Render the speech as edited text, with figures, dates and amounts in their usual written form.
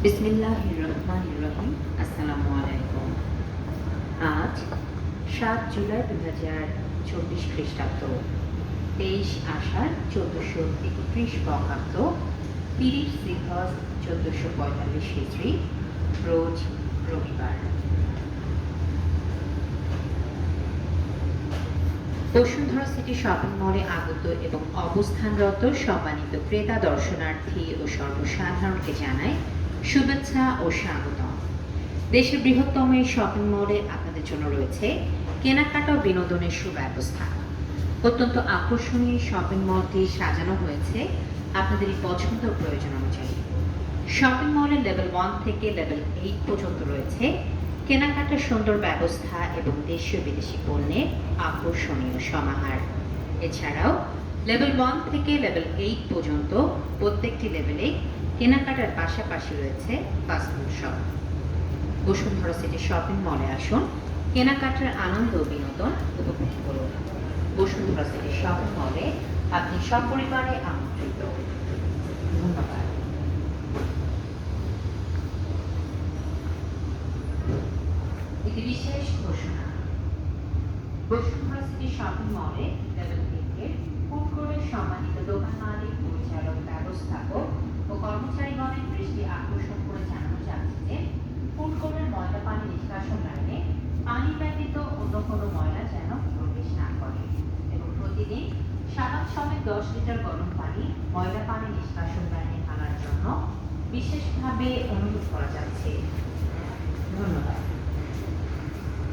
বিসমিল্লাহির রহমানির রহিম। আসসালামু আলাইকুম। আজ ৭ জুলাই ২০২৪ খ্রিস্টাব্দ, ২৩ আষাঢ় ১৪৩১ বঙ্গাব্দ, ৩০ জিলহজ ১৪৪৫ হিজরি, রোজ রবিবার। বসুন্ধরা সিটি শপিং মলে আগত এবং অবস্থানরত সম্মানিত ক্রেতা, দর্শনার্থী ও সর্বসাধারণকে জানাই শুভেচ্ছা ও স্বাগতম। দেশের বৃহত্তম এই শপিং মলে আপনাদের জন্য রয়েছে কেনাকাটা ও বিনোদনের সুব্যবস্থা। অত্যন্ত আকর্ষণীয় শপিং মলটি সাজানো হয়েছে আপনাদের পছন্দ ও প্রয়োজন অনুযায়ী। শপিং মলের লেভেল 1 থেকে লেভেল 8 পর্যন্ত রয়েছে কেনাকাটার সুন্দর ব্যবস্থা এবং দেশীয় বিদেশি পণ্যের আকর্ষণীয় সমাহার। এছাড়াও লেভেল 1 থেকে লেভেল 8 পর্যন্ত প্রত্যেকটি লেভেলে কেনাকাটার পাশাপাশি রয়েছে fast food shop. Bashundhara city shopping মলে আসুন, কেনাকাটার আনন্দ ও বিনোদন উপভোগ করুন। বসুন্ধরা সিটি শপিং মলে আপনি সপরিবারে আমন্ত্রিত। ধন্যবাদ। একটি বিশেষ ঘোষণা। বসুন্ধরা সিটি শপিং মলে লেভেল 3 ফুড কোর্টের সম্মানিত দোকান মালিক, পরিচালক, ব্যবস্থাপক ও কর্মচারীগণের দৃষ্টি আকর্ষণ করে জানানো যাচ্ছে যে ফুড কোর্টের ময়লা পানি নিষ্কাশন লাইনে পানি ব্যতীত অন্য কোনো ময়লা যেন প্রবেশ না করে এবং প্রতিদিন সাবান সমেত 10 লিটার গরম পানি ময়লা পানি নিষ্কাশন লাইনে আনার জন্য বিশেষভাবে অনুরোধ করা যাচ্ছে। ধন্যবাদ।